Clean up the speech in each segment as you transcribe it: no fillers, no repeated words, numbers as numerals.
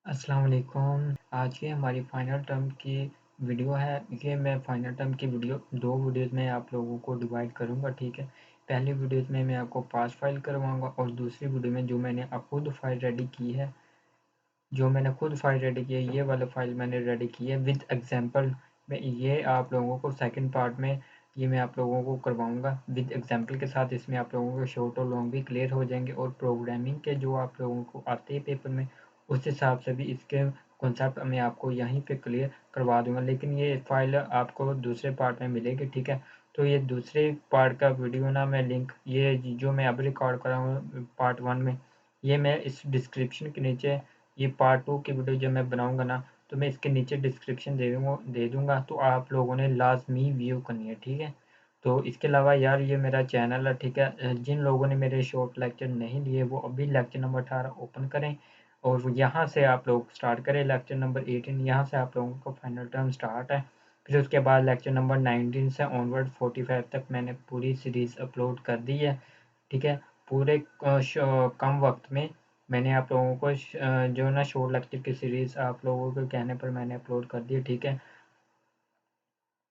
अस्सलाम वालेकुम। आज की हमारी फ़ाइनल टर्म की वीडियो है। ये मैं फ़ाइनल टर्म की वीडियो 2 वीडियोज़ में आप लोगों को डिवाइड करूँगा, ठीक है। पहली वीडियोज़ में मैं आपको पास फाइल करवाऊँगा और दूसरी वीडियो में जो मैंने खुद फाइल रेडी की है ये वाला फाइल मैंने रेडी की है विद एग्ज़ाम्पल। मैं ये आप लोगों को सेकंड पार्ट में ये मैं आप लोगों को करवाऊँगा विद एग्ज़ाम्पल के साथ। इसमें आप लोगों को शॉर्ट और लॉन्ग भी क्लियर हो जाएँगे और प्रोग्रामिंग के जो आप लोगों को आते हैं पेपर में, उस हिसाब से भी इसके कॉन्सेप्ट मैं आपको यहीं पे क्लियर करवा दूँगा। लेकिन ये फाइल आपको दूसरे पार्ट में मिलेगी, ठीक है। तो ये दूसरे पार्ट का वीडियो ना मैं लिंक ये जो मैं अब रिकॉर्ड कर रहा हूँ पार्ट 1 में, ये मैं इस डिस्क्रिप्शन के नीचे ये पार्ट 2 की वीडियो जब मैं बनाऊँगा ना, तो मैं इसके नीचे डिस्क्रिप्शन दे दूँगा, तो आप लोगों ने लाज़मी व्यू करनी है, ठीक है। तो इसके अलावा यार ये मेरा चैनल है, ठीक है। जिन लोगों ने मेरे शॉर्ट लेक्चर नहीं लिए वो अभी लेक्चर नंबर 18 ओपन करें और यहाँ से आप लोग स्टार्ट करें लेक्चर नंबर 18। यहाँ से आप लोगों का फाइनल टर्म स्टार्ट है। फिर उसके बाद लेक्चर नंबर 19 से ऑनवर्ड 45 तक मैंने पूरी सीरीज़ अपलोड कर दी है, ठीक है। पूरे कम वक्त में मैंने आप लोगों को जो ना शॉर्ट लेक्चर की सीरीज़ आप लोगों के कहने पर मैंने अपलोड कर दी है, ठीक है।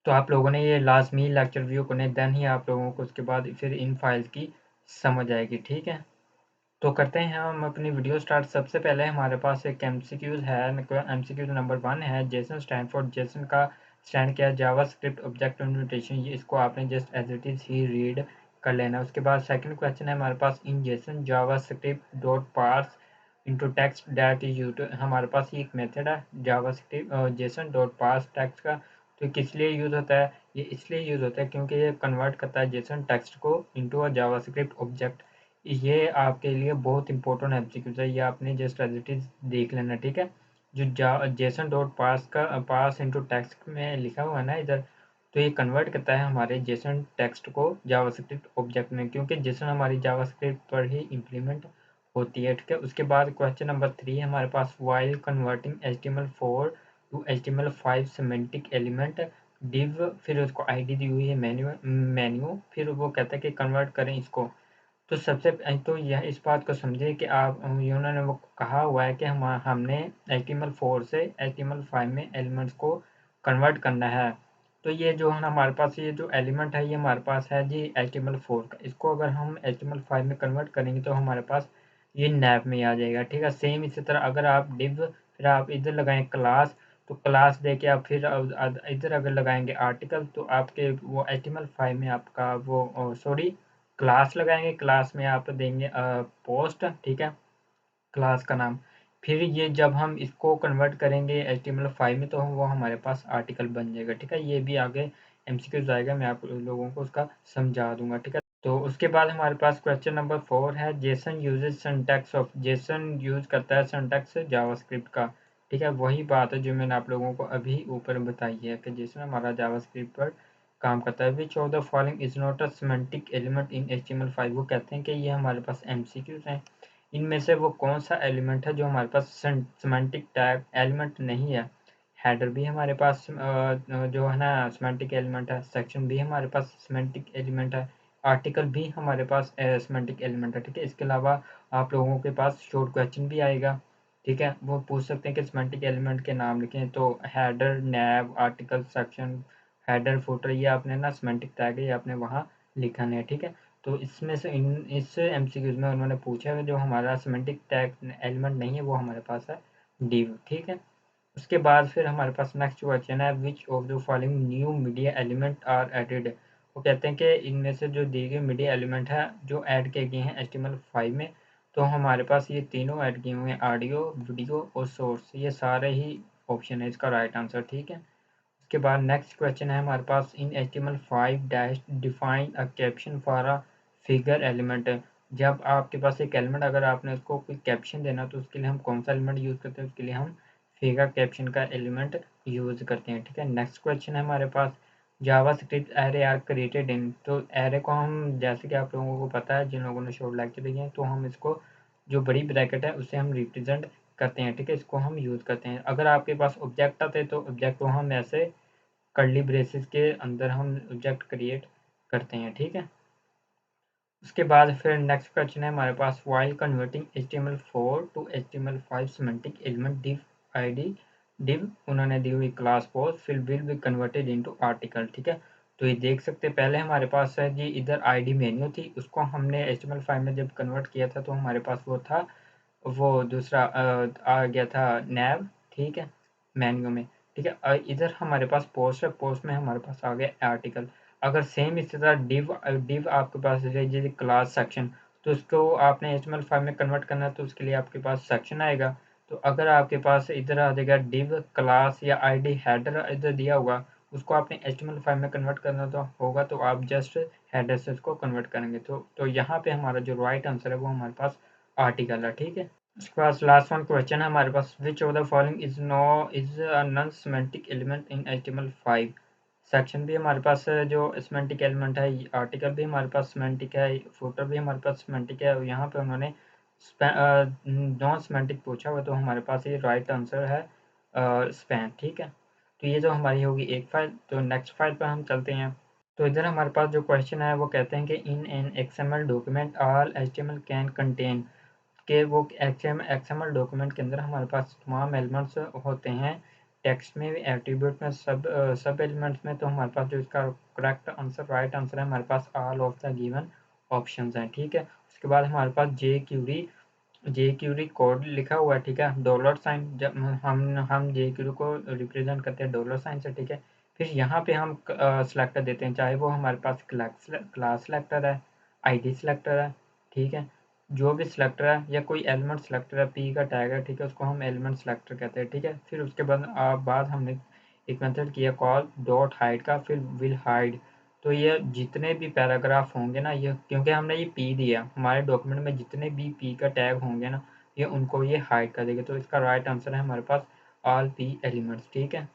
तो आप लोगों ने ये लाज़मी लेक्चर व्यू करने, देन ही आप लोगों को उसके बाद फिर इन फाइल्स की समझ आएगी, ठीक है। तो करते हैं हम अपनी वीडियो स्टार्ट। सबसे पहले हमारे पास एक एमसीक्यूज़ है। एमसीक्यूज़ नंबर 1 है जेसन स्टैंड फॉर। जेसन का स्टैंड क्या है? JavaScript object orientation. ये इसको आपने जस्ट एज इट इज़ ही रीड कर लेना है। उसके बाद सेकंड क्वेश्चन है हमारे पास, in JSON JavaScript dot parse into text that is used. हमारे पास ये एक मेथड है JavaScript JSON dot parse text का। तो किस लिए यूज़ होता है? ये इसलिए यूज़ होता है क्योंकि ये कन्वर्ट करता है जेसन टेक्स्ट को इनटू अ जावास्क्रिप्ट ऑब्जेक्ट। ये आपके लिए बहुत इंपॉर्टेंट एमसीक्यूज़ है, ये आपने जस्ट एज इट इज़ देख लेना, ठीक है। जो जेसन डॉट पास का पास इनटू टेक्स्ट में लिखा हुआ है ना इधर, तो ये कन्वर्ट करता है हमारे जेसन टेक्स्ट को जावास्क्रिप्ट ऑब्जेक्ट में, क्योंकि जेसन हमारी जावास्क्रिप्ट पर ही इम्प्लीमेंट होती है, ठीक है। उसके बाद क्वेश्चन नंबर 3 हमारे पास, while converting HTML4 to HTML5 semantic element div, फिर उसको आईडी दी हुई है मेन्यू, फिर वो कहता है कि कन्वर्ट करें इसको। तो सबसे तो यह इस बात को समझिए कि आप उन्होंने वो कहा हुआ है कि हमने HTML4 से HTML5 में एलिमेंट्स को कन्वर्ट करना है। तो ये जो है ना हमारे पास ये जो एलिमेंट है ये हमारे पास है जी HTML4 का। इसको अगर हम HTML5 में कन्वर्ट करेंगे तो हमारे पास ये नैप में आ जाएगा, ठीक है। सेम इसी तरह अगर आप डिव फिर आप इधर लगाएं क्लास, तो क्लास देके आप फिर इधर अगर लगाएंगे आर्टिकल, तो आपके वो HTML5 में आपका वो सॉरी क्लास लगाएँगे, क्लास में आप देंगे पोस्ट, ठीक है, क्लास का नाम। फिर ये जब हम इसको कन्वर्ट करेंगे HTML5 में तो वो हमारे पास आर्टिकल बन जाएगा, ठीक है। ये भी आगे एमसीक्यूज़ आएगा, मैं आप लोगों को उसका समझा दूँगा, ठीक है। तो उसके बाद हमारे पास क्वेश्चन नंबर 4 है, Jason uses syntax of. Jason use करता है सिंटैक्स जावास्क्रिप्ट का, ठीक है। वही बात है जो मैंने आप लोगों को अभी ऊपर बताई है कि जेसन हमारा जावास्क्रिप्ट पर काम करता है। Which of the following is not a semantic element in HTML5। वो कहते हैं कि ये हमारे पास एमसीक्यूज़ हैं, इनमें से वो कौन सा एलिमेंट है जो हमारे पास सिमेंटिक टैग एलिमेंट नहीं है। हेडर भी हमारे पास जो है ना सिमेंटिक एलिमेंट है, सेक्शन भी हमारे पास सिमेंटिक एलिमेंट है, आर्टिकल भी हमारे पास सिमेंटिक एलिमेंट है, ठीक है। इसके अलावा आप लोगों के पास शॉर्ट क्वेश्चन भी आएगा, ठीक है। वो पूछ सकते हैं कि सिमेंटिक एलिमेंट के नाम लिखें, तो हेडर, नैब, आर्टिकल, सेक्शन, हेडर, फुटर, ये आपने ना सिमेंटिक टैग है, ये आपने वहाँ लिखना है, ठीक है। तो इसमें से इस एमसीक्यूज़ में उन्होंने पूछा है जो हमारा सिमेंटिक टैग एलिमेंट नहीं है वो हमारे पास है डिव, ठीक है। उसके बाद फिर हमारे पास नेक्स्ट क्वेश्चन है, which of the following new media element are added. वो कहते हैं कि इनमें से जो दिए गए मीडिया एलिमेंट है जो ऐड किए गए हैं HTML5 में, तो हमारे पास ये तीनों ऐड किए हुए हैं, ऑडियो, वीडियो और सोर्स। ये सारे ही ऑप्शन है इसका राइट आंसर, ठीक है। उसके बाद नेक्स्ट क्वेश्चन है हमारे पास, इन HTML5 dash define a caption for a figure element. जब आपके पास एक एलिमेंट अगर आपने उसको कोई कैप्शन देना तो उसके लिए हम कौन सा एलिमेंट यूज़ करते हैं? उसके लिए हम फिगर कैप्शन का एलिमेंट यूज़ करते हैं, ठीक है। नेक्स्ट क्वेश्चन है हमारे पास, JavaScript array are created in. तो एरे को हम जैसे कि आप लोगों को पता है जिन लोगों ने शॉर्ट लेक्चर दिए हैं, तो हम इसको जो बड़ी ब्रैकेट है उससे हम रिप्रेजेंट करते हैं, ठीक है। इसको हम यूज़ करते हैं। अगर आपके पास ऑब्जेक्ट आते हैं तो ऑब्जेक्ट को हम ऐसे कर्ली ब्रेसेस के अंदर हम ऑब्जेक्ट क्रिएट करते हैं, ठीक है। उसके बाद फिर नेक्स्ट क्वेश्चन है हमारे पास, while converting HTML4 to HTML5 semantic element div id div उन्होंने दी हुई क्लास पोस्ट फिर will be converted into article. ठीक है, तो ये देख सकते हैं पहले हमारे पास है जी इधर आईडी मेन्यू थी, उसको हमने HTML5 में जब कन्वर्ट किया था तो हमारे पास वो था, वो दूसरा आ गया था नैव। ठीक है, मेन्यू में। ठीक है, इधर हमारे पास पोस्ट है, पोस्ट में हमारे पास आ गया आर्टिकल। अगर सेम इसी तरह डिव आपके पास है जैसे क्लास सेक्शन, तो उसको आपने HTML5 में कन्वर्ट करना है तो उसके लिए आपके पास सेक्शन आएगा। तो अगर आपके पास इधर आ जाएगा डिव क्लास या आईडी हेडर इधर दिया हुआ, उसको आपने HTML5 में कन्वर्ट करना तो होगा, तो आप जस्ट हेडर से उसको कन्वर्ट करेंगे। तो यहाँ पे हमारा जो राइट आंसर है वो हमारे पास आर्टिकल है। ठीक है, उसके बाद लास्ट वन क्वेश्चन है हमारे पास, which of the following is a non semantic element in HTML5। Section भी हमारे पास जो सिमेंटिक एलिमेंट है, आर्टिकल भी हमारे पास सिमेंटिक है, फुटर भी हमारे पास सिमेंटिक है, और यहाँ पे उन्होंने नॉन सिमेंटिक पूछा हुआ, तो हमारे पास ये राइट आंसर है स्पैन। ठीक है, तो ये जो हमारी होगी एक फाइल। तो नेक्स्ट फाइल पर हम चलते हैं। तो इधर हमारे पास जो क्वेश्चन है वो कहते हैं कि in an XML document all HTML can contain, के वो XML डॉक्यूमेंट के अंदर हमारे पास तमाम एलिमेंट्स होते हैं, टेक्स्ट में भी, एट्रीब्यूट में, सब एलिमेंट्स में। तो हमारे पास जो इसका करेक्ट आंसर, राइट आंसर है हमारे पास all of the given options हैं। ठीक है, उसके बाद हमारे पास जे क्यूरी कोड लिखा हुआ है। ठीक है, डॉलर साइन, जब हम जे क्यूरी को रिप्रेजेंट करते हैं डॉलर साइन से। ठीक है, फिर यहाँ पे हम सिलेक्टर देते हैं, चाहे वो हमारे पास क्लास सिलेक्टर है, आईडी सिलेक्टर है। ठीक है, जो भी सिलेक्टर है या कोई एलिमेंट सिलेक्टर है, पी का टैग है। ठीक है, उसको हम एलिमेंट सिलेक्टर कहते हैं। ठीक है, फिर उसके बाद हमने एक मेथड किया कॉल डॉट हाइड का, फिर विल हाइड। तो ये जितने भी पैराग्राफ होंगे ना, ये क्योंकि हमने ये पी दिया, हमारे डॉक्यूमेंट में जितने भी पी का टैग होंगे ना, ये उनको ये हाइड कर देगा। तो इसका राइट आंसर है हमारे पास ऑल पी एलिमेंट्स। ठीक है,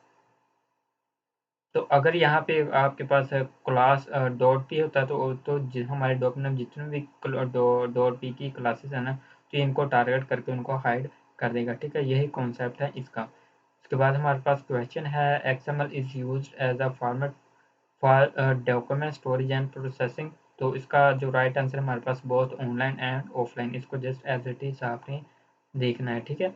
तो अगर यहाँ पे आपके पास क्लास डॉट पी होता है तो हमारे डॉक्यूमेंट में जितने भी डॉट पी की क्लासेस है ना, तो इनको टारगेट करके उनको हाइड कर देगा। ठीक है, यही कॉन्सेप्ट है इसका। उसके बाद हमारे पास क्वेश्चन है, XML is used as a format for document storage and processing. तो इसका जो राइट आंसर है हमारे पास बोथ ऑनलाइन एंड ऑफलाइन, इसको जस्ट एज इट इज आपने देखना है। ठीक है,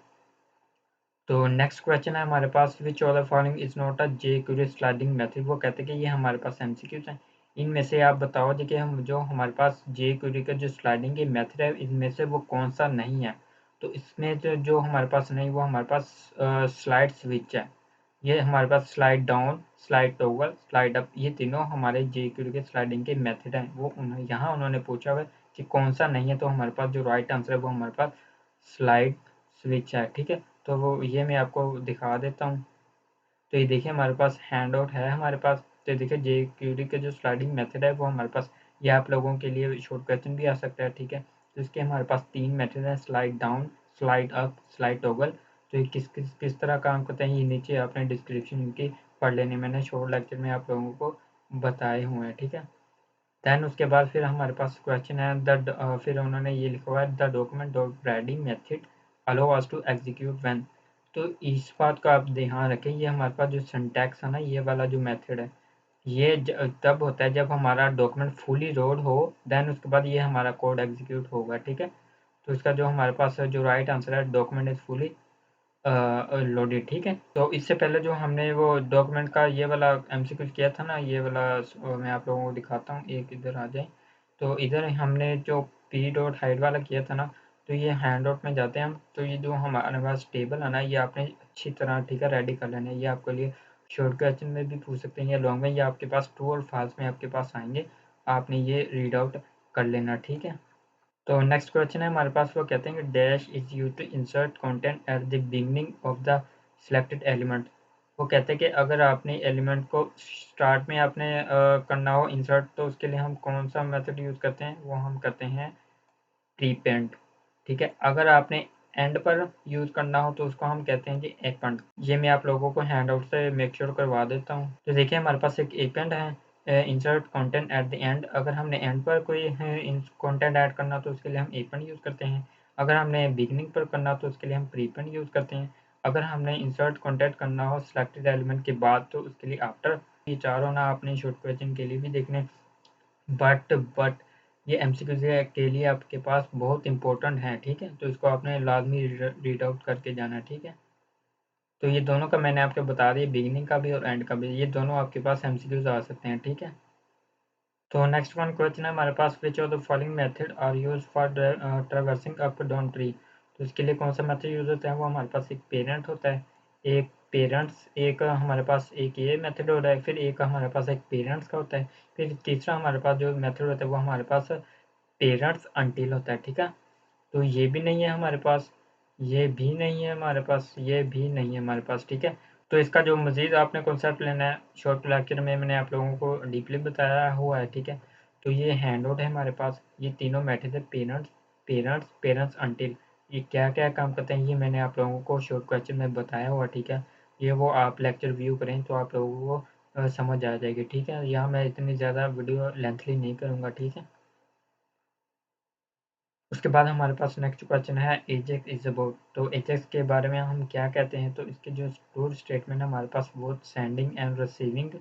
तो नेक्स्ट क्वेश्चन है हमारे पास, which of the following is not a jQuery sliding method. वो कहते हैं कि ये हमारे पास एमसीक्यूज हैं, इनमें से आप बताओ जी कि हम जो हमारे पास जे क्यूरी का जो स्लाइडिंग की मेथड है, इनमें से वो कौन सा नहीं है। तो इसमें जो जो हमारे पास नहीं, वो हमारे पास स्लाइड स्विच है। ये हमारे पास slide down, slide toggle, slide up, ये तीनों हमारे जे क्यूरी के स्लाइडिंग के मेथड हैं। वो यहाँ उन्होंने पूछा हुआ है कि कौन सा नहीं है, तो हमारे पास जो राइट आंसर है वो हमारे पास स्लाइड स्विच है। ठीक है, तो वो ये मैं आपको दिखा देता हूँ। तो ये देखिए हमारे पास हैंड आउट है हमारे पास। तो ये देखिए जे क्यूरी के जो स्लाइडिंग मेथड है वो हमारे पास, ये आप लोगों के लिए शॉर्ट क्वेश्चन भी आ सकता है। ठीक है, तो इसके हमारे पास 3 मेथड हैं, slide down, slide up, slide toggle. तो ये किस तरह काम करते हैं, ये नीचे आपने डिस्क्रिप्शन इनकी पढ़ लेनी, मैंने शॉर्ट लेक्चर में आप लोगों को बताए हुए हैं। ठीक है, देन उसके बाद फिर हमारे पास क्वेश्चन है फिर उन्होंने ये लिखा हुआ है, the document dot ready method allow us to execute when. तो इस बात का आप ध्यान रखें, ये हमारे पास जो सिंटैक्स है ना, ये वाला जो मेथड है, ये तब होता है जब हमारा डॉक्यूमेंट फुली लोड हो, देन उसके बाद ये हमारा कोड एग्जीक्यूट होगा। ठीक है, तो इसका जो हमारे पास जो राइट आंसर है, डॉक्यूमेंट इज फुली लोडेड। ठीक है, तो इससे पहले जो हमने वो डॉक्यूमेंट का ये वाला एमसीक्यू किया था ना, ये वाला मैं आप लोगों को दिखाता हूँ, एक इधर आ जाए। तो इधर हमने जो पी डॉट हाइड वाला किया था ना, तो ये हैंड आउट में जाते हैं हम। तो ये जो हमारे पास टेबल है ना, ये आपने अच्छी तरह ठीक है रेडी कर लेना है। ये आपके लिए शॉर्ट क्वेश्चन में भी पूछ सकते हैं या लॉन्ग में, ये आपके पास ट्रू और फॉल्स में आपके पास आएंगे, आपने ये रीड आउट कर लेना। ठीक है, तो नेक्स्ट क्वेश्चन है हमारे पास, वो कहते हैं कि dash is use to insert content at the beginning of the selected element. वो कहते हैं कि अगर आपने एलिमेंट को स्टार्ट में आपने करना हो इंसर्ट, तो उसके लिए हम कौन सा मेथड यूज़ करते हैं, वो हम करते हैं प्रीपेंड। ठीक है, अगर आपने एंड पर यूज़ करना हो तो उसको हम कहते हैं जी एपेंड। ये मैं आप लोगों को हैंड आउट से मेक श्योर करवा देता हूँ। तो देखिए हमारे पास एक एपेंड है, insert content at the and. अगर हमने एंड पर कोई कंटेंट ऐड करना तो उसके लिए हम एपेंड यूज़ करते हैं। अगर हमने बिगनिंग पर करना तो उसके लिए हम प्रीपेंड यूज़ करते हैं। अगर हमने इंसर्ट कंटेंट करना हो सिलेक्टेड एलिमेंट के बाद तो उसके लिए आफ्टर। ये चारों ना आपने शॉर्ट क्वेश्चन के लिए भी देखने, बट ये एमसीक्यू के लिए आपके पास बहुत इंपॉर्टेंट है, ठीक है, तो इसको आपने लाजमी रीड आउट करके जाना, ठीक है। तो ये दोनों का मैंने आपको बता दिया, बिगिनिंग का भी और एंड का भी, ये दोनों आपके पास एमसीक्यूज आ सकते हैं, ठीक है। तो नेक्स्ट वन क्वेश्चन है हमारे पास, which of the following method are use for traversing up down tree. तो इसके लिए कौन सा मेथड यूज होता है, वो हमारे पास एक पेरेंट होता है, एक पेरेंट्स, एक हमारे पास एक ये मेथड हो रहा है, फिर एक हमारे पास एक पेरेंट्स का होता है, फिर तीसरा हमारे पास जो मेथड होता है वो हमारे पास पेरेंट्स अनटिल होता है, ठीक है। तो ये भी नहीं है हमारे पास, ये भी नहीं है हमारे पास, ये भी नहीं है हमारे पास, ठीक है। तो इसका जो मज़ीद आपने कॉन्सेप्ट लेना है, शॉर्ट लेक्चर में मैंने आप लोगों को डीपली बताया हुआ है, ठीक है। तो ये हैंड आउट है हमारे पास, ये तीनों मेथड है, पेरेंट्स, पेरेंट्स, पेरेंट्स अनटिल, ये क्या क्या काम करते हैं ये मैंने आप लोगों को शॉर्ट क्वेश्चन में बताया हुआ, ठीक है। ये वो आप लेक्चर व्यू करें तो आप लोगों को समझ आ जाएगी, ठीक है। यहाँ मैं इतनी ज़्यादा वीडियो लेंथली नहीं करूँगा, ठीक है। उसके बाद हमारे पास नेक्स्ट क्वेश्चन है, एजेक्स इज अबाउट। तो एजेक्स के बारे में हम क्या कहते हैं, तो इसके जो स्टोर स्टेटमेंट है हमारे पास, वो sending and receiving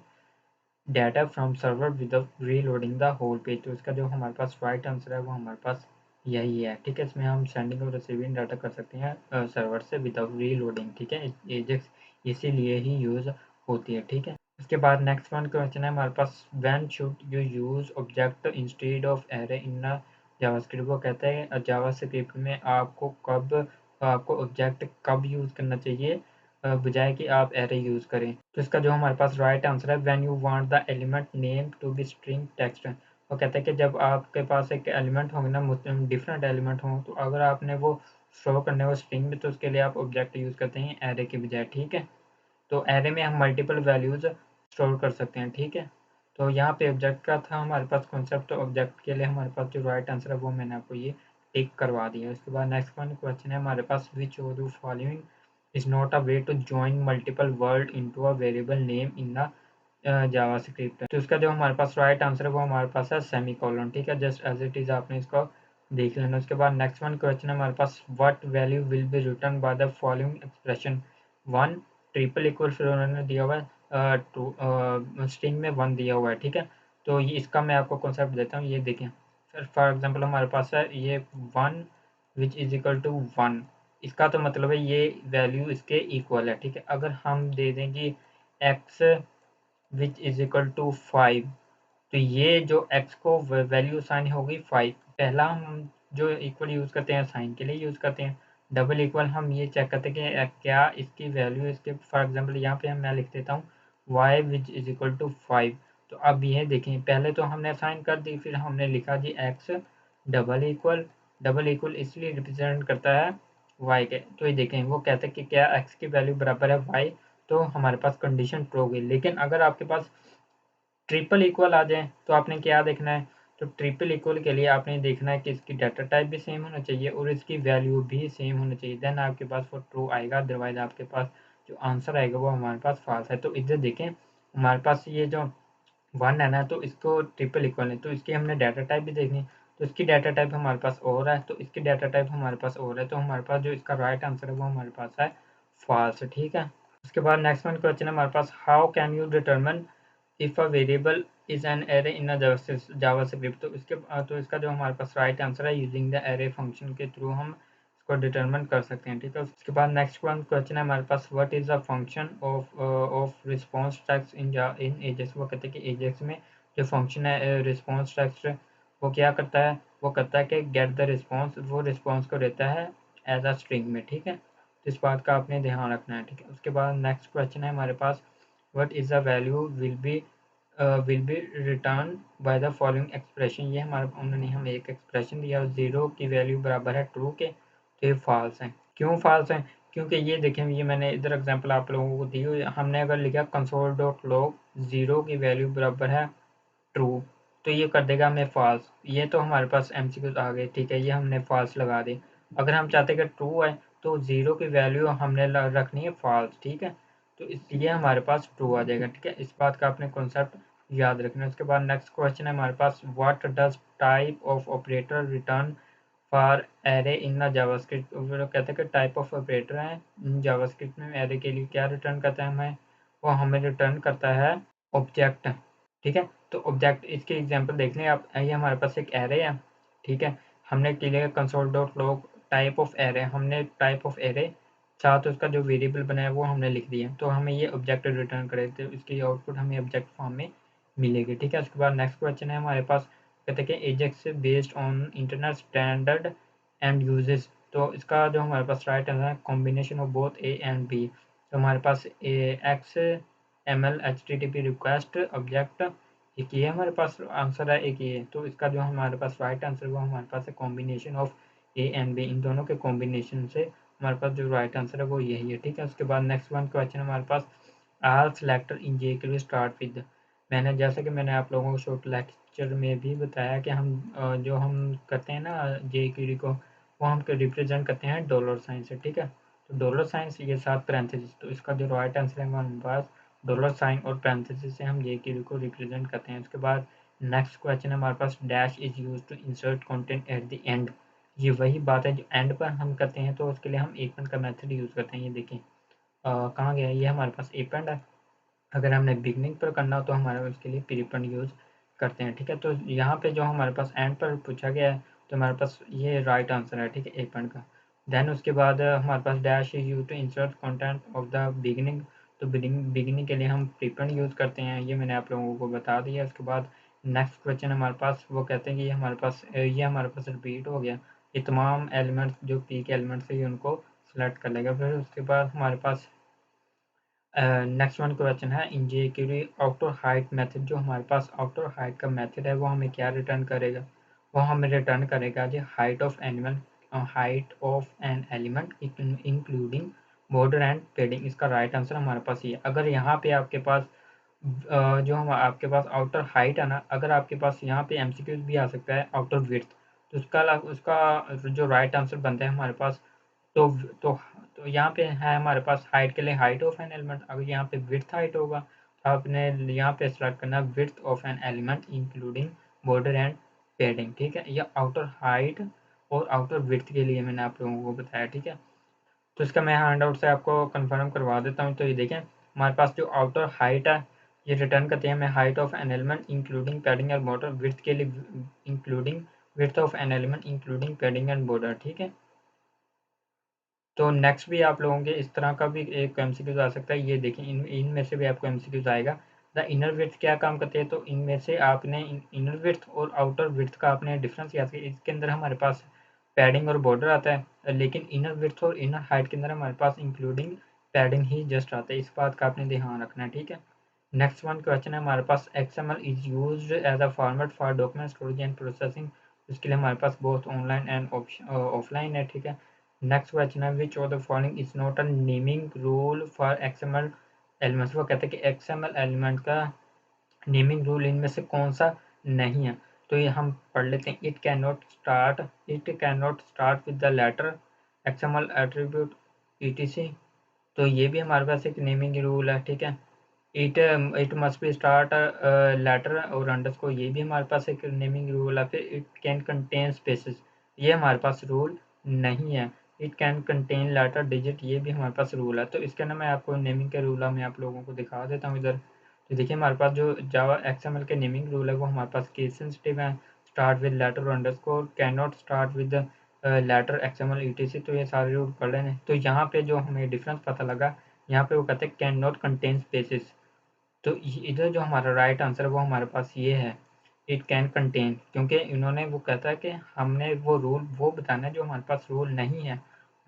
data from server without reloading the whole page. तो इसका जो हमारे पास राइट आंसर है वो हमारे पास यही है, ठीक है। इसमें हम सेंडिंग और रिसीविंग डाटा कर सकते हैं सर्वर से विदाउट रीलोडिंग, ठीक है। एजेक्स इसीलिए ही यूज होती है, ठीक है। उसके बाद नेक्स्ट वन क्वेश्चन है हमारे पास, when should you use object instead of array in JavaScript. वो कहता है जावास्क्रिप्ट में आपको ऑब्जेक्ट कब यूज करना चाहिए बजाय कि आप एरे यूज करें। तो इसका जो हमारे पास राइट आंसर है, when you want the element name to be string text. वो कहता है कि जब आपके पास एक एलिमेंट होंगे ना, डिफरेंट एलिमेंट हों, तो अगर आपने वो स्टोर करने वो स्ट्रिंग में, तो उसके लिए आप ऑब्जेक्ट यूज करते हैं एरे के बजाय, ठीक है। तो एरे में हम मल्टीपल वैल्यूज स्टोर कर सकते हैं, ठीक है। तो यहाँ पे ऑब्जेक्ट का था हमारे पास कॉन्सेप्ट, तो ऑब्जेक्ट के लिए हमारे पास जो राइट आंसर है वो मैंने आपको ये टिक करवा दिया। उसके बाद नेक्स्ट वन क्वेश्चन है हमारे पास, which of the following is not a way to join multiple word into a variable name in the JavaScript. तो इसका जो हमारे पास राइट आंसर है वो हमारे पास है सेमीकोलन, ठीक है। जस्ट एज इट इज आपने इसको देख लेना। उसके बाद नेक्स्ट वन क्वेश्चन है हमारे पास, what value will be return by the following expression. One triple equal, फिर उन्होंने दिया हुआ है टू स्ट्रिंग में वन दिया हुआ है, ठीक है। तो ये इसका मैं आपको कॉन्सेप्ट देता हूँ, ये देखें। फॉर एग्जांपल हमारे पास है ये one which is equal to one, इसका तो मतलब है ये वैल्यू इसके इक्वल है, ठीक है। अगर हम दे दें कि X which is equal to five, तो ये जो x को वैल्यू साइन होगी 5। पहला हम जो इक्वल यूज़ करते हैं साइन के लिए यूज़ करते हैं, डबल इक्वल हम ये चेक करते हैं कि क्या इसकी वैल्यू इसके, फॉर एग्जांपल यहाँ पे मैं लिख देता हूँ y which is equal to 5। तो अब ये देखें, पहले तो हमने साइन कर दी, फिर हमने लिखा जी x डबल इक्वल इसलिए रिप्रेजेंट करता है y के। तो ये देखें वो कहते हैं कि क्या x की वैल्यू बराबर है y, तो हमारे पास कंडीशन ट्रू होगी। लेकिन अगर आपके पास ट्रिपल इक्वल आ जाए तो आपने क्या देखना है, तो ट्रिपल इक्वल के लिए आपने देखना है कि इसकी डाटा टाइप भी सेम होना चाहिए और इसकी वैल्यू भी सेम होनी चाहिए, देन आपके पास वो ट्रू आएगा। अदरवाइज आपके पास जो आंसर आएगा वो हमारे पास फॉल्स है। तो इधर देखें हमारे पास ये जो वन है ना, तो इसको ट्रिपल इक्वल है, तो इसकी हमने डाटा टाइप भी देखनी है। तो इसकी डाटा टाइप हमारे पास और है, तो इसकी डाटा टाइप हमारे पास और है, तो हमारे पास जो इसका राइट आंसर है वो हमारे पास है फॉल्स, ठीक है। उसके बाद नेक्स्ट वन क्वेश्चन है हमारे पास, how can you determine if a variable is an array in a JavaScript. तो इसका जो हमारे पास राइट आंसर है, यूजिंग द एरे फंक्शन के थ्रू हम इसको डिटरमिन कर सकते हैं, ठीक है। उसके बाद नेक्स्ट वन क्वेश्चन है हमारे पास, what is the function of response text in AJAX. वो कहते हैं कि एजेक्स में जो फंक्शन है रिस्पांस टेक्स्ट, वो क्या करता है, वो करता है कि गेट द रिस्पांस, वो रिस्पांस को देता है एज अ स्ट्रिंग में, ठीक है। तो इस बात का आपने ध्यान रखना है, ठीक है। उसके बाद नेक्स्ट क्वेश्चन है हमारे पास, what is the value will be returned by the following expression। ये हमारे उन्होंने हमें एक एक्सप्रेशन दिया, जीरो की वैल्यू बराबर है ट्रू के, तो ये फॉल्स है। क्यों फॉल्स है, क्योंकि ये देखें, ये मैंने इधर एग्जांपल आप लोगों को दी हुई, हमने अगर लिखा कंसोल डॉट लॉग जीरो की वैल्यू बराबर है ट्रू, तो ये कर देगा हमें फॉल्स। ये तो हमारे पास एमसीक्यू आ गए, ठीक है, ये हमने फॉल्स लगा दी। अगर हम चाहते कि ट्रू है तो जीरो की वैल्यू हमने रखनी है फॉल्स, ठीक है। तो इसलिए हमारे पास ट्रू आ जाएगा, ठीक है। इस बात का आपने कॉन्सेप्ट याद रखना है। उसके बाद नेक्स्ट क्वेश्चन है हमारे पास, what does type of operator return for array in JavaScript. वो कहते हैं कि टाइप ऑफ ऑपरेटर है जावास्क्रिप्ट में एरे के लिए क्या रिटर्न करता है हमें, वो हमें रिटर्न करता है ऑब्जेक्ट, ठीक है। तो ऑब्जेक्ट इसके एग्जांपल देख लें आप, ये हमारे पास एक एरे है, ठीक है। हमने clear console dot log type of array, हमने टाइप ऑफ एरे साथ उसका जो वेरिएबल बनाया वो हमने लिख दिया, तो हमें ये ऑब्जेक्ट रिटर्न करे, तो इसकी आउटपुट हमें ऑब्जेक्ट फॉर्म में मिलेगी, ठीक है। उसके बाद नेक्स्ट क्वेश्चन है हमारे पास, कहते हैं कि AJAX based on internet standard and uses, तो इसका जो हमारे पास राइट आंसर है combination of both A and B. तो हमारे पास X M L H T T P request object, एक ये हमारे पास आंसर है, एक ये, तो इसका जो हमारे पास राइट आंसर वो हमारे पास है combination of A and B, इन दोनों के कॉम्बिनेशन से हमारे पास जो राइट आंसर है वो यही है, ठीक है। उसके बाद नेक्स्ट वन क्वेश्चन हमारे पास, आल सेलेक्टर इन जे के लिए स्टार्ट विद, मैंने जैसा कि मैंने आप लोगों को शॉर्ट लेक्चर में भी बताया कि हम जो हम करते हैं ना जे क्यूरी को, वो हम रिप्रेजेंट करते हैं डॉलर साइन से, ठीक है। तो डॉलर साइन से ये साथ पैरेंथेसिस, तो इसका जो राइट आंसर है हमारे पास डॉलर साइन और पैरेंथेसिस से हम जे क्यूरी को रिप्रेजेंट करते हैं। उसके बाद नेक्स्ट क्वेश्चन है हमारे पास, dash is use to insert content at the end, ये वही बात है जो एंड पर हम करते हैं, तो उसके लिए हम एपेंड का मेथड यूज़ करते हैं। ये देखें कहाँ गया, ये हमारे पास एपेंड है। अगर हमने बिगनिंग पर करना हो तो हमारे उसके लिए प्रीपेंड यूज़ करते हैं, ठीक है। तो यहाँ पे जो हमारे पास एंड पर पूछा गया है, तो हमारे पास ये राइट आंसर है, ठीक है, एपेंड का। देन उसके बाद हमारे पास dash is use to insert content of the beginning, तो बिगनिंग के लिए हम प्रीपेंड यूज़ करते हैं, ये मैंने आप लोगों को बता दिया। उसके बाद नेक्स्ट क्वेश्चन हमारे पास, वो कहते हैं कि ये हमारे पास रिपीट हो गया, ये तमाम एलिमेंट्स जो पी के एलिमेंट्स है ये उनको सेलेक्ट कर लेगा। फिर उसके बाद हमारे पास नेक्स्ट वन क्वेश्चन है, इन जेक्यूरी आउटर हाइट मेथड, जो हमारे पास आउटर हाइट का मेथड है वो हमें क्या रिटर्न करेगा, वो हमें रिटर्न करेगा जी height of animal, height of an element including border and padding, इसका राइट आंसर हमारे पास ये। अगर यहाँ पे आपके पास जो हम आपके पास आउटर हाइट है ना, अगर आपके पास यहाँ पे एमसीक्यूज भी आ सकता है आउटर विड्थ, तो उसका जो राइट आंसर बनता है हमारे पास, तो तो तो यहाँ पे है हमारे पास हाइट के लिए हाइट ऑफ एन एलिमेंट, अगर यहाँ पे विड्थ हाइट होगा तो आपने यहाँ पे सेलेक्ट करना width of an element including border and पेडिंग, ठीक है। या आउटर हाइट और आउटर विड्थ के लिए मैंने आप लोगों को बताया, ठीक है। तो इसका मैं हैंड आउट से आपको कंफर्म करवा देता हूँ। तो ये देखें हमारे पास जो आउटर हाइट है ये रिटर्न करते हैं हमें height of an element including padding and border, width के लिए including width of an element including padding and border, ठीक है। तो नेक्स्ट भी आप लोगों के इस तरह का भी एक एमसीक्यूज आ सकता है, ये देखिए इनमें से भी आपको एमसीक्यूज आएगा। द इनर विड्थ क्या काम करते हैं, तो इनमें से आपने इनर विड्थ और आउटर विड्थ का आपने डिफरेंस याद किया, इसके अंदर हमारे पास पैडिंग और बॉर्डर आता है, लेकिन इनर विड्थ और इनर हाइट के अंदर हमारे पास इंक्लूडिंग पैडिंग ही जस्ट आता है, इस बात का आपने ध्यान रखना है, ठीक है। नेक्स्ट वन क्वेश्चन है हमारे पास, XML is used as a format for document storage and processing, इसके लिए हमारे पास बोथ ऑनलाइन एंड ऑफलाइन है, ठीक है। नेक्स्ट क्वेश्चन है, which of the following is not a naming rule for XML elements, वो कहते हैं कि एक्सएमएल एलिमेंट का नेमिंग रूल इनमें से कौन सा नहीं है। तो ये हम पढ़ लेते हैं, it can not start with the letter XML attribute etc, तो ये भी हमारे पास एक नेमिंग रूल है, ठीक है। It must be start letter और अंडरस्कोर, ये भी हमारे पास एक नेमिंग रूल है। फिर इट कैन कंटेन स्पेसेस, ये हमारे पास रूल नहीं है। It can contain letter digit, ये भी हमारे पास रूल है। तो इसके ना मैं आपको नेमिंग के रूल मैं आप लोगों को दिखा देता हूँ इधर। तो देखिए हमारे पास जो जावा एक्सएमएल के नेमिंग रूल है वो हमारे पास केस सेंसिटिव है, स्टार्ट विद लेटर और underscore, can not start with letter XML etc, तो ये सारे रूल पढ़ लेने। तो यहाँ पे जो हमें डिफरेंस पता लगा, यहाँ पे वो कहते हैं कैन नॉट कंटेन स्पेसेस, तो इधर जो हमारा राइट आंसर है वो हमारे पास ये है, इट कैन कंटेन, क्योंकि इन्होंने वो कहता है कि हमने वो रूल वो बताना है जो हमारे पास रूल नहीं है,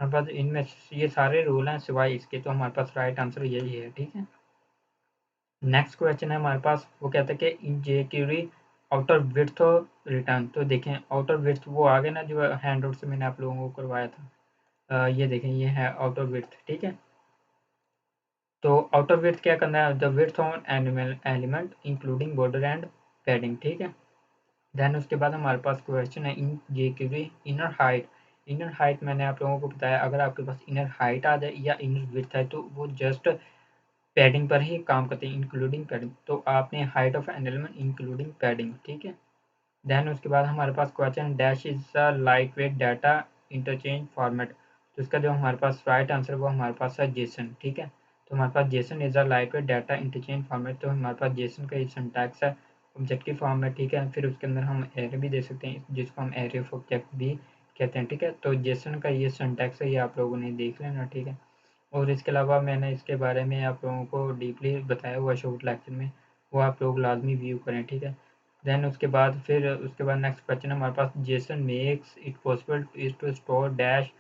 हमारे पास इनमें ये सारे रूल हैं सिवाय इसके, तो हमारे पास राइट आंसर यही है, ठीक है। नेक्स्ट क्वेश्चन है हमारे पास, वो कहता है कि इन जे क्यूरी आउटर विड्थ रिटर्न, तो देखें आउटर विड्थ वो आगे ना जो हैंड आउट से मैंने आप लोगों को करवाया था, ये देखें ये है आउटर विड्थ, ठीक है। तो आउटर विड्थ क्या करना है, the width on animal element including border and padding, ठीक है। देन उसके बाद हमारे पास क्वेश्चन है, in jQuery inner height, inner height मैंने आप लोगों को बताया अगर आपके पास इनर हाइट आ जाए या इनर विड्थ है तो वो जस्ट पैडिंग पर ही काम करते हैं, इंक्लूडिंग पैडिंग, तो आपने height of an element including padding, ठीक है। देन उसके बाद हमारे पास question, dash is a lightweight data interchange format, तो इसका जो हमारे पास राइट आंसर वो हमारे पास है जेसन, ठीक है। तो हमारे पास JSON is a lightweight data interchange format, तो हमारे पास जेसन का ये सिंटैक्स है ऑब्जेक्टिव फॉर्म में, ठीक है। फिर उसके अंदर हम एरे भी दे सकते हैं जिसको हम एरे ऑफ ऑब्जेक्ट भी कहते हैं, ठीक है। तो जेसन का ये सिंटैक्स है, ये आप लोगों ने देख लेना, ठीक है। और इसके अलावा मैंने इसके बारे में आप लोगों को डीपली बताया हुआ शॉर्ट लेक्चर में, वो आप लोग लाजमी व्यू करें, ठीक है। देन उसके बाद नेक्स्ट क्वेश्चन हमारे पास, JSON makes it possible is to store dash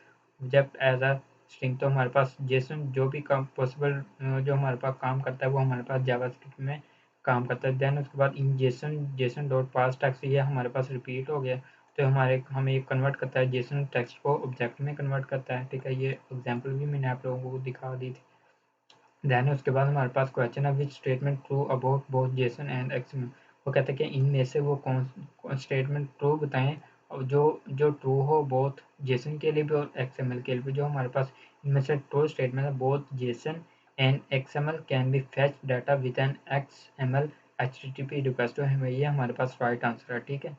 object as a string. तो हमारे पास जेसन जो भी काम पॉसिबल जो हमारे पास काम करता है वो हमारे पास जावास्क्रिप्ट में काम करता है। देन उसके बाद इन जेसन जेसन डॉट पास टेक्स्ट, ये हमारे पास रिपीट हो गया, तो हमें ये कन्वर्ट करता है, जेसन टेक्स्ट को ऑब्जेक्ट में कन्वर्ट करता है, ठीक है। ये एग्जांपल भी मैंने आप लोगों को दिखा दी थी। देन उसके बाद हमारे पास क्वेश्चन है which statement true about both JSON and XML. वो कहते हैं कि इनमें से वो कौन स्टेटमेंट ट्रू बताएं और जो जो ट्रू हो बोथ जेसन के लिए भी और एक्सएमएल के लिए भी। जो हमारे पास इनमें से ट्रू स्टेटमेंट है, both JSON and XML can be fetch data with an XML HTTP request. तो हमें ये हमारे पास राइट आंसर है, ठीक है।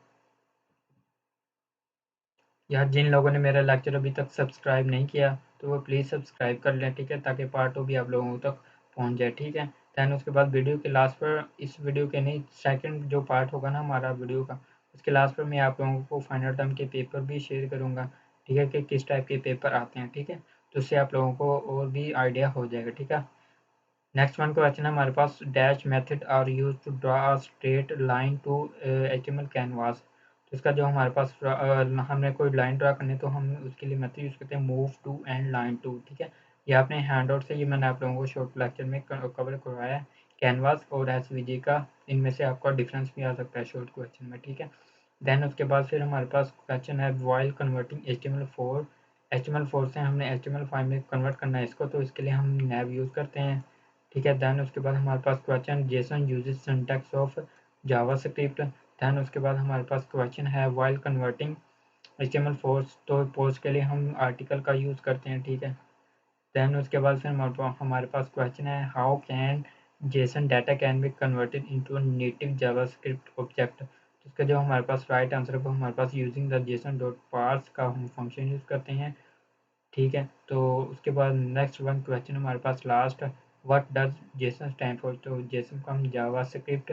यार जिन लोगों ने मेरा लेक्चर अभी तक सब्सक्राइब नहीं किया तो वो प्लीज़ सब्सक्राइब कर लें, ठीक है, ताकि पार्ट 2 भी आप लोगों तक पहुंच जाए, ठीक है। दैन उसके बाद वीडियो के लास्ट पर, इस वीडियो के नहीं, सेकंड जो पार्ट होगा ना हमारा वीडियो का, उसके लास्ट पर मैं आप लोगों को फाइनल टर्म के पेपर भी शेयर करूँगा, ठीक है, कि किस टाइप के पेपर आते हैं, ठीक है। तो उससे आप लोगों को और भी आइडिया हो जाएगा, ठीक है। नेक्स्ट वन क्वेश्चन है हमारे पास, dash method are use to draw a straight line to HTML canvas. तो इसका जो हमारे पास हमने कोई लाइन ड्रा करनी है तो हम उसके लिए मेथड यूज करते हैं move to end line two, ठीक है। ये आपने हैंड आउट से, ये मैंने आप लोगों को शॉर्ट लेक्चर में कवर करवाया है। कैनवास और एसवीजी का, इनमें से आपका डिफरेंस भी आ सकता है शॉर्ट क्वेश्चन में, ठीक है। देन उसके बाद फिर हमारे पास क्वेश्चन है वाइल कन्वर्टिंग HTML4, HTML4 से हमने HTML5 में कन्वर्ट करना है इसको, तो इसके लिए हम नैव यूज़ करते हैं, ठीक है। देन उसके बाद हमारे पास question JSON uses syntax of JavaScript. Then उसके बाद हमारे पास क्वेश्चन है व्हाइल कन्वर्टिंग HTML4, तो पोस्ट के लिए हम आर्टिकल का यूज़ करते हैं, ठीक है। देन उसके बाद फिर हमारे पास क्वेश्चन है how can Jason data can be converted into native JavaScript object. तो इसका जो हमारे पास राइट आंसर है वो हमारे पास using the JSON dot parse का हम फंक्शन यूज़ करते हैं, ठीक है। तो उसके बाद नेक्स्ट वन क्वेश्चन हमारे पास last, what does JSON stand for. तो जेसन को हम जावास्क्रिप्ट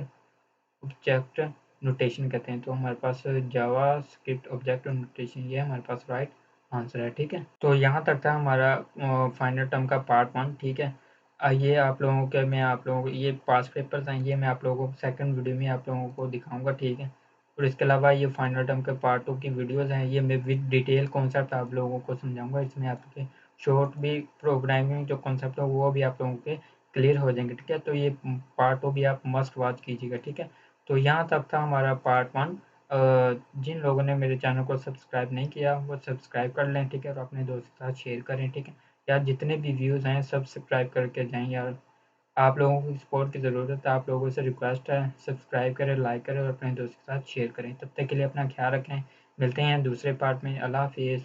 ऑब्जेक्ट नोटेशन कहते हैं, तो हमारे पास जावास्क्रिप्ट ऑब्जेक्ट नोटेशन, ये हमारे पास राइट आंसर है, ठीक है। तो यहाँ तक था हमारा फाइनल टर्म का पार्ट 1, ठीक है। ये आप लोगों के मैं आप लोगों को ये पास पेपर्स हैं, ये मैं आप लोगों को सेकंड वीडियो में आप लोगों को दिखाऊंगा, ठीक है। और इसके अलावा ये फाइनल टर्म के पार्ट 2 की वीडियोस हैं, ये मैं विद डिटेल कॉन्सेप्ट आप लोगों को समझाऊंगा। इसमें आपके शॉर्ट भी प्रोग्रामिंग जो कॉन्सेप्ट है वो भी आप लोगों के क्लियर हो जाएंगे, ठीक है। तो ये पार्ट 2 भी आप मस्ट वॉच कीजिएगा, ठीक है। तो यहाँ तक था हमारा पार्ट 1। जिन लोगों ने मेरे चैनल को सब्सक्राइब नहीं किया वो सब्सक्राइब कर लें, ठीक है, और अपने दोस्तों के साथ शेयर करें, ठीक है। यार जितने भी व्यूज़ हैं सब सब्सक्राइब करके जाएँ यार, आप लोगों की सपोर्ट की ज़रूरत है, आप लोगों से रिक्वेस्ट है, सब्सक्राइब करें, लाइक करें और अपने दोस्तों के साथ शेयर करें। तब तक के लिए अपना ख्याल रखें, मिलते हैं दूसरे पार्ट में। अल्लाह हाफिज़।